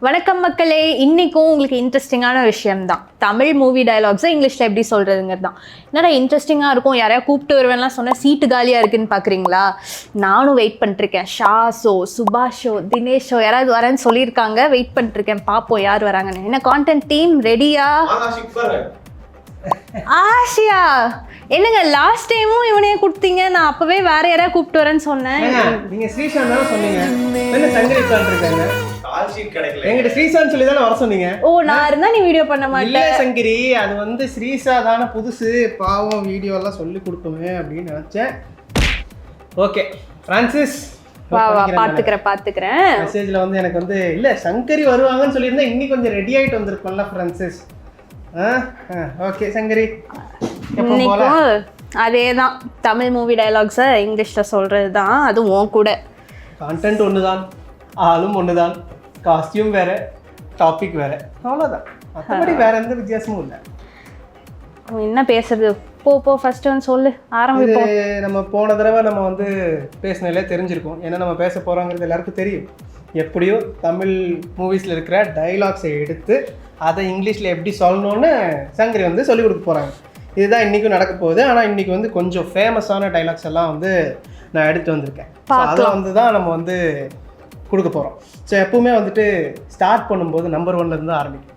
வணக்கம் மக்களே, இன்னைக்கும் உங்களுக்கு இன்ட்ரெஸ்டிங்கான விஷயம் தான். தமிழ் மூவி டயலாக்ஸை இங்கிலீஷில் எப்படி சொல்கிறதுங்கிறது தான். என்னடா இன்ட்ரெஸ்டிங்காக இருக்கும், யாரையா கூப்பிட்டு வருவேன்லாம் சொன்னால் சீட்டு காலியாக இருக்குன்னு பார்க்குறீங்களா? நானும் வெயிட் பண்ணிட்டுருக்கேன். ஷாஷோ, சுபாஷோ, தினேஷோ யாராவது வரேன்னு சொல்லியிருக்காங்க. வெயிட் பண்ணிட்டுருக்கேன், பார்ப்போம் யார் வராங்கன்னு. என்ன கான்டென்ட் டீம் ரெடியா? ஆஷியா என்னங்க லாஸ்ட் டைமும் இவனையே கொடுத்தீங்க, நான் அப்பவே வேற யாரையா கூப்பிட்டு வரேன்னு சொன்னேன். நீங்க ஸ்ரீசான் தான் சொன்னீங்க. என்ன சங்கரிதான் இருக்காங்க? கால் ஷீட் கிடைக்கல. என்கிட்ட ஸ்ரீசான் சொல்லி தான வர சொன்னீங்க. ஓ, நான் இருந்தா நீ வீடியோ பண்ண மாட்டே. இல்ல சங்கரி, அது வந்து ஸ்ரீசா தான புதுசு, பாவம் வீடியோ எல்லாம் சொல்லி கொடுப்போமே அப்படின்னு நினைச்சேன். ஓகே பிரான்சிஸ், வா வா பாத்துக்கிறேன். மெசேஜ்ல வந்து எனக்கு வந்து இல்ல சங்கரி வருவாங்கன்னு சொல்லியிருந்தா இன்னி கொஞ்சம் ரெடி ஆயிட்டு வந்திருப்போம்ல பிரான்சிஸ். ஓகே சங்கரி, அதே தான் தமிழ் மூவி டயலாக்ஸை இங்கிலீஷில் சொல்கிறது தான். அதுவும் உன் கூட கான்டென்ட் ஒன்று தான், ஆளும் ஒன்று தான், காஸ்டியூம் வேறு, டாபிக் வேறு, அவ்வளோதான். மற்றபடி வேறு எந்த வித்தியாசமும் இல்லை. என்ன பேசுறது? போ ஃபர்ஸ்ட் வந்து சொல்லு, ஆரம்பிப்போம். நம்ம போன தடவை நம்ம வந்து பேசினாலே தெரிஞ்சிருக்கோம் என்ன நம்ம பேச போகிறோங்கிறது எல்லாருக்கும் தெரியும். எப்படியோ தமிழ் மூவிஸில் இருக்கிற டைலாக்ஸை எடுத்து அதை இங்கிலீஷில் எப்படி சொல்லணும்னு சங்கரி வந்து சொல்லிக் கொடுக்க போகிறாங்க. இதுதான் இன்றைக்கும் நடக்க போகுது. ஆனால் இன்றைக்கி வந்து கொஞ்சம் ஃபேமஸான டைலாக்ஸ் எல்லாம் வந்து நான் எடுத்து வந்திருக்கேன். அதை வந்து தான் நம்ம வந்து கொடுக்க போகிறோம். ஸோ எப்பவுமே வந்துட்டு ஸ்டார்ட் பண்ணும்போது நம்பர் 1 இருந்து ஆரம்பிக்கும்.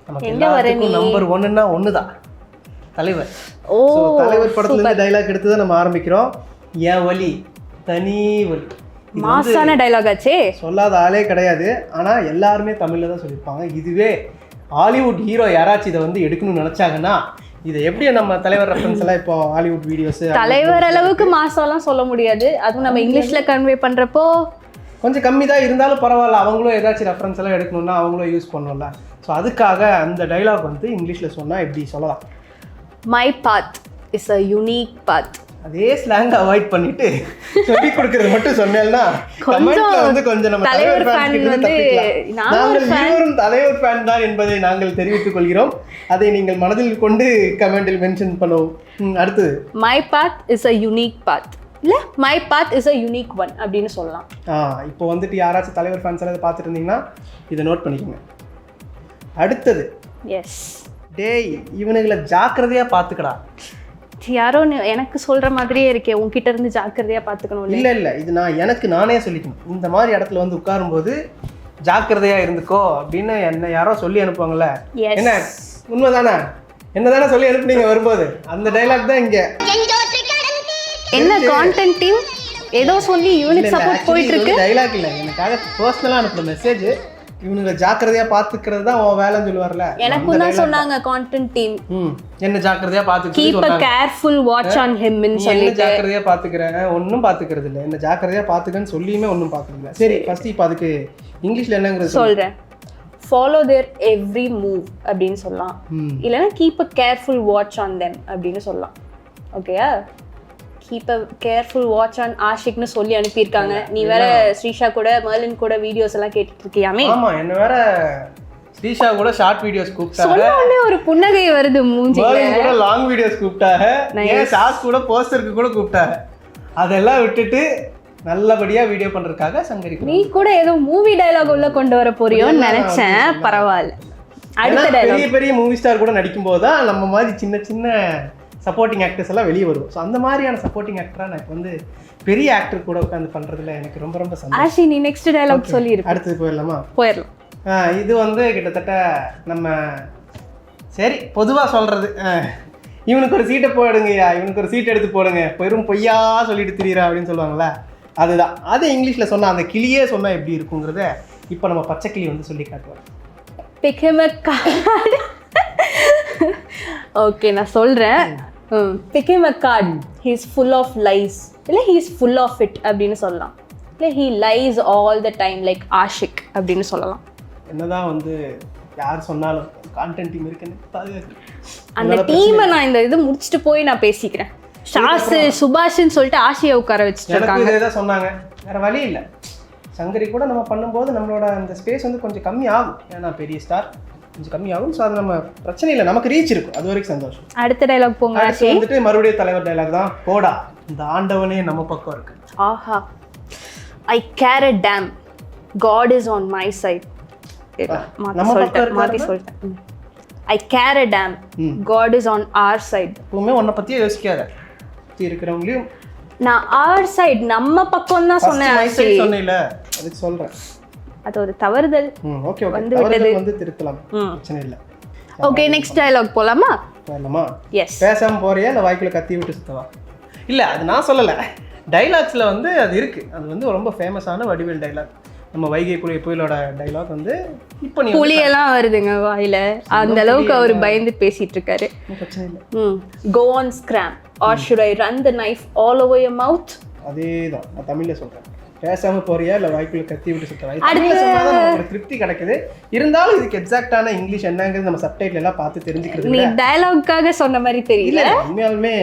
நமக்கு எல்லாத்துக்கும் நம்பர் 1ன்னா ஒன்று தான், தலைவர். ஸோ தலைவர் படத்துலேருந்து டைலாக் எடுத்து தான் நம்ம ஆரம்பிக்கிறோம். என் வலி தனி வலி, மாசான டைலாக் ஆச்சே, சொல்லாத ஆளே கிடையாது. ஆனால் எல்லாருமே தமிழில் தான் சொல்லியிருப்பாங்க. இதுவே ஹாலிவுட் ஹீரோ யாராச்சும் இதை வந்து எடுக்கணும்னு நினச்சாங்கன்னா இதை எப்படி நம்ம தலைவர் ரெஃபரன்ஸ் எல்லாம் இப்போ ஹாலிவுட் வீடியோஸ் தலைவர் அளவுக்கு மாசாலாம் சொல்ல முடியாது. அதுவும் நம்ம இங்கிலீஷில் கன்வே பண்ணுறப்போ கொஞ்சம் கம்மி தான் இருந்தாலும் பரவாயில்ல. அவங்களும் ஏதாச்சும் ரெஃபரன்ஸ் எல்லாம் எடுக்கணும்னா அவங்களும் யூஸ் பண்ணணும்ல. ஸோ அதுக்காக அந்த டைலாக் வந்து இங்கிலீஷில் சொன்னால் எப்படி சொல்லலாம்? My path is a unique path. அதே ஸ்லாங் அவாய்ட் பண்ணிட்டு சொல்லி கொடுக்கறது மட்டும் சொன்னேன்னா கமெண்ட்ல வந்து கொஞ்சம் நம்ம தலைவர் ஃபேன் வந்து நாங்கள் இருவரும் தலைவர் ஃபேன் தான் என்பதை நாங்கள் தெரிவித்துக் கொள்கிறோம். அதை நீங்கள் மனதில் கொண்டு கமெண்டில் மென்ஷன் பண்ணுவோம். அடுத்து my path is a unique path, இல்ல my path is a unique one அப்படின்னு சொல்லலாம். இப்போ வந்துட்டு யாராச்சும் தலைவர் ஃபேன்ஸ் எல்லாம் பார்த்துட்டு இருந்தீங்கன்னா இதை நோட் பண்ணிக்கோங்க. அடுத்தது எஸ், டேய் இவனுங்களை ஜாக்கிரதையா பார்த்துக்கடா. யாரோ எனக்கு சொல்ற மாதிரியே இருக்கே, உன்கிட்ட இருந்து ஜாக்கிரதையா பார்த்துக்கணும். இல்லை இது நான் எனக்கு நானே சொல்லிக்கணும். இந்த மாதிரி இடத்துல வந்து உட்காரும்போது ஜாக்கிரதையா இருந்துக்கோ அப்படின்னு என்ன யாரோ சொல்லி அனுப்புவாங்கல்ல. என்ன உண்மைதானே? என்னதானே சொல்லி அனுப்புனீங்க வரும்போது? அந்த டைலாக் தான் இங்க. என்ன கான்டென்ட் டீம் ஏதோ சொல்லி யூனிட் சப்போர்ட் போயிட்டு இருக்கு. டைலாக் இல்லை, எனக்காக பர்சனலா அனுப்புன மெசேஜ். இவனுங்க ஜாக்கிரதையா பாத்துக்கிறது தான் உன் வேலைன்னு சொல்லுவார்ல. எனக்கும் தான் சொன்னாங்க கான்டென்ட் டீம். என்ன ஜாக்கிரதையா பாத்துக்கிறது, keep a careful watch on him ன்னு சொல்லி. என்ன ஜாக்கிரதையா பாத்துக்கறேன், ஒண்ணும் பாத்துக்கிறது இல்ல. என்ன ஜாக்கிரதையா பாத்துக்கன்னு சொல்லியுமே ஒண்ணும் பாத்துக்கறது இல்ல. சரி ஃபர்ஸ்ட் இப்போ அதுக்கு இங்கிலீஷ்ல என்னங்கிறது சொல்றேன். follow their every move அப்படின்னு சொல்லலாம். இல்லனா keep a careful watch on them அப்படின்னு சொல்லலாம். ஓகேயா? keep a careful watch on ஆஷிக்னு சொல்லி அனுப்பியிருக்காங்க. நீ வேற ஸ்ரீஷா கூட மர்லின் கூட வீடியோஸ் எல்லாம் கேட்டுட்டு இருக்கியாமே. ஆமா, என்ன வேற ஸ்ரீஷா கூட ஷார்ட் வீடியோஸ் கூப்பிட்டாங்க. சொன்னே ஒரு புன்னகை வருது மூஞ்சில. மர்லின் கூட லாங் வீடியோஸ் கூப்பிட்டாங்க. ஏன் சாஸ் கூட போஸ்டருக்கு கூட கூப்பிட்டாங்க. அதெல்லாம் விட்டுட்டு நல்லபடியா வீடியோ பண்றதுக்காக சங்கரி. நீ கூட ஏதோ மூவி டயலாக் உள்ள கொண்டு வர போறியோன்னு நினைச்சேன். பரவாயில்ல. அடுத்த டயலாக் பெரிய மூவி ஸ்டார் கூட நடிக்கும் போது தான் நம்ம மாதிரி சின்ன சின்ன சப்போர்ட்டிங் ஆக்டர்ஸ் எல்லாம் வெளியே வருவோம். ஸோ அந்த மாதிரியான சப்போர்ட்டிங் ஆக்டராக நான் இப்போ வந்து பெரிய ஆக்டர் கூட உட்காந்து பண்ணுறதுல எனக்கு ரொம்ப ரொம்ப சந்தோஷம். ஆஷி, நீ நெக்ஸ்ட் டயலாக் சொல்லிடு. அடுத்தது போயிடலாமா? போயிடலாம். இது வந்து கிட்டத்தட்ட நம்ம சரி பொதுவாக சொல்கிறது, இவனுக்கு ஒரு சீட்டை போடுங்கய்யா, இவனுக்கு ஒரு சீட் எடுத்து போடுங்க, பெரும் பொய்யா சொல்லிட்டு திரியிறா அப்படின்னு சொல்லுவாங்கள்ல. அதுதான். அது இங்கிலீஷில் சொன்னால் அந்த கிளியே சொன்னால் எப்படி இருக்குங்கிறத இப்போ நம்ம பச்சை கிளி வந்து சொல்லி காட்டுவோம். Pick him a card. Okay, நான் சொல்கிறேன். pick him a card, he is full of lies, இல்லை he is full of it அப்படின்னு சொல்லலாம். இல்லை he lies all the time like Ashiq அப்படின்னு சொல்லலாம். என்னதான் வந்து யார் சொன்னாலும் கான்டென்ட் டீம் இருக்குன்னு அந்த டீமை நான் இந்த இது முடிச்சுட்டு போய் நான் பேசிக்கிறேன். ஷாஸு சுபாஷ்ன்னு சொல்லிட்டு ஆஷியை உட்கார வச்சுட்டு இருக்காங்க. இதே தான் சொன்னாங்க, வேற வழி இல்லை. சங்கரி கூட நம்ம பண்ணும்போது நம்மளோட அந்த ஸ்பேஸ் வந்து கொஞ்சம் கம்மி ஆகும். ஏன்னா பெரிய ஸ்டார் கொஞ்சம் கம்மியாகும். ஸோ அது நம்ம பிரச்சனை இல்லை, நமக்கு ரீச் இருக்கும். அது வரைக்கும் சந்தோஷம். அடுத்த டைலாக் போங்க. அடுத்து வந்துட்டு மறுபடியும் தலைவர் டைலாக் தான். போடா இந்த ஆண்டவனே நம்ம பக்கம் இருக்கு. ஆஹா, I care a damn, God is on my side. மாற்றி சொல்லிட்டேன். I care a damn, God is on our side. எப்பவுமே உன்னை பற்றியே யோசிக்காத, சுற்றி இருக்கிறவங்களையும். நான் ஆர் சைட், நம்ம பக்கம் தான் சொன்னேன். சொன்னேன்ல, அதுக்கு சொல்கிறேன். அது ஒரு தவறுதல். ஓகே வந்து திருத்தலாம், பிரச்சனை இல்லை. ஓகே, நெக்ஸ்ட் டயலாக் போலாமா? போலாமா? எஸ். பேசாம போறியா இல்லை வாய்க்குள்ள கத்தி விட்டு சுத்தவா? இல்லை, அது நான் சொல்லலை. டைலாக்ஸில் வந்து அது இருக்குது. அது வந்து ரொம்ப ஃபேமஸான வடிவேல் டைலாக். நம்ம வைகை புயலோட டைலாக் வந்து இப்போ நீ புலியெல்லாம் வருதுங்க வாயில, அந்த அளவுக்கு அவர் பயந்து பேசிட்டு இருக்காரு. பிரச்சனை இல்லை. Go on scram or should I run the knife all over your mouth. அதே தான் நான் தமிழில் சொல்கிறேன். பேசாம போறியா இல்லை வாய்க்குள்ள கத்தி விட்டு சுத்தவா? தமிழில் சொன்னால் தான் நமக்கு திருப்தி கிடைக்குது. இருந்தாலும் இதுக்கு எக்ஸாக்டான இங்கிலீஷ் என்னங்கிறது நம்ம சப்டைட்டில் எல்லாம் பார்த்து தெரிஞ்சுக்கிறது. நீ டயலாக்காக சொன்ன மாதிரி தெரியல. உண்மையாலுமே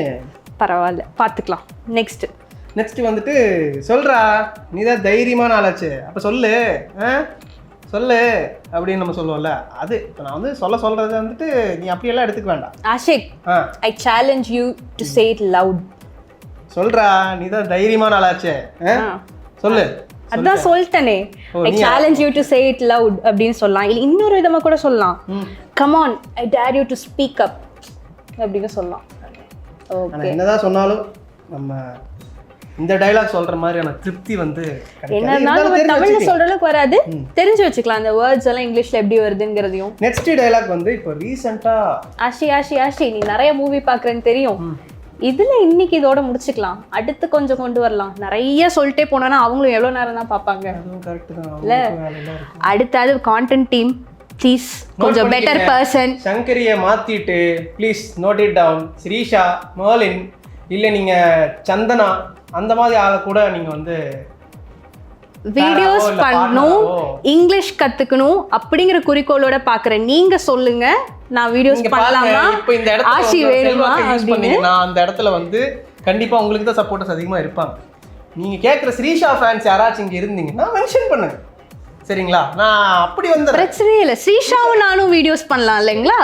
பரவாயில்ல, பார்த்துக்கலாம். நெக்ஸ்ட் வந்துட்டு சொல்றா, நீ தான் தைரியமான ஆளாச்சு, அப்போ சொல்லு சொல்லு அப்படின்னு நம்ம சொல்லுவோம்ல. அது இப்போ நான் வந்து சொல்றது வந்துட்டு நீ அப்படியெல்லாம் எடுத்துக்க வேண்டாம். Ashiq, I challenge you to say it loud. சொல்றா, நீ தான் தைரியமான ஆளாச்சு, சொல்லு. அதான் சொல்லிட்டனே, I challenge you to say it loud அப்படின்னு சொல்லலாம். இல்லை இன்னொரு விதமா கூட சொல்லலாம், come on I dare you to speak up அப்படின்னு சொல்லலாம். ஓகே, என்னதான் சொன்னாலும் நம்ம இந்த டயலாக் சொல்ற மாதிரியான திருப்தி வந்து என்னன்னாலும் தமிழ்ல சொல்ற அளவுக்கு வராது, தெரிஞ்சு வச்சுக்கலாம் அந்த வேர்ட்ஸ் எல்லாம் இங்கிலீஷ்ல எப்படி வருதுங்கிறதையும். நெக்ஸ்ட் டயலாக் வந்து இப்போ ரீசெண்டா ஆஷி நீ நிறைய மூவி பாக்குறேன்னு தெரியும், இதுல இன்னைக்கு இதோட முடிச்சுக்கலாம், அடுத்து கொஞ்சம் கொண்டு வரலாம். நிறைய சொல்லிட்டே போனா அவங்களும் எவ்வளவு நேரம் தான் பார்ப்பாங்க. இல்ல, அடுத்தது கான்டென்ட் டீம் ப்ளீஸ் கொஞ்சம் பெட்டர் பர்சன். சங்கரியை மாத்திட்டு please note it down. Srisha, Merlin, இல்லை நீங்க சந்தனா, அந்த மாதிரி ஆளை கூட நீங்க வந்து வீடியோஸ் பண்ணணும், இங்கிலீஷ் கத்துக்கணும் அப்படிங்கிற குறிக்கோளோட பாக்குறேன். நீங்க சொல்லுங்க, நான் வீடியோஸ் பண்ணலாமா? இப்போ இந்த இடத்துல ஆஷி வேணுமா அப்படின்னா அந்த இடத்துல வந்து கண்டிப்பா உங்களுக்கு தான் சப்போர்ட்டர்ஸ் அதிகமா இருப்பாங்க. நீங்க கேட்குற ஸ்ரீஷா ஃபேன்ஸ் யாராச்சும் இங்க இருந்தீங்கன்னா மென்ஷன் பண்ணுங்க, சரிங்களா? நான் அப்படி வந்து பிரச்சனையே இல்லை, ஸ்ரீஷாவும் நானும் வீடியோஸ் பண்ணலாம் இல்லைங்களா?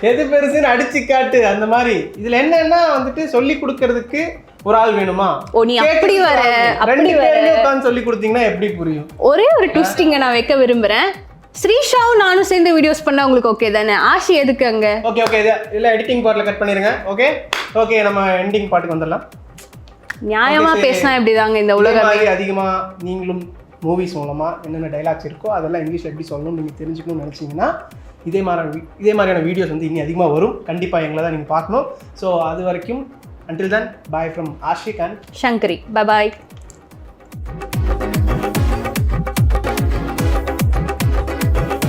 எது பெருசுன்னு அடிச்சு காட்டு அந்த மாதிரி. இதுல என்னன்னா வந்துட்டு சொல்லி கொடுக்கறதுக்கு ஒரு ஆள் வேணுமா? ஓ, நீ அப்படி வர அப்படி வர சொல்லி கொடுத்தீங்கன்னா எப்படி புரியும்? ஒரே ஒரு ட்விஸ்டிங்க நான் வைக்க விரும்புறேன். ஸ்ரீஷாவும் நானும் சேர்ந்து வீடியோஸ் பண்ணா உங்களுக்கு ஓகே தானே? ஆஷி எதுக்கு அங்க? ஓகே இல்ல எடிட்டிங் பார்ட்ல கட் பண்ணிருங்க. ஓகே நம்ம எண்டிங் பார்ட்டுக்கு வந்துடலாம். நியாயமா பேசினா இப்படிதாங்க இந்த உலகம். அதிகமா நீங்களும் மூவிஸ் மூலமா என்னென்ன டைலாக்ஸ் இருக்கோ அதெல்லாம் இங்கிலீஷ்ல எப்படி சொல்லணும்னு நீங்க தெரிஞ்சுக்கணும்னு நினைச்சீங்கன்னா இதே மாதிரியான வீடியோஸ் வந்து இன்னும் அதிகமாக வரும். கண்டிப்பாக எங்களை தான் நீங்கள் பார்க்கணும். ஸோ அது வரைக்கும் until then, bye from Ashik and Shankari. Bye bye.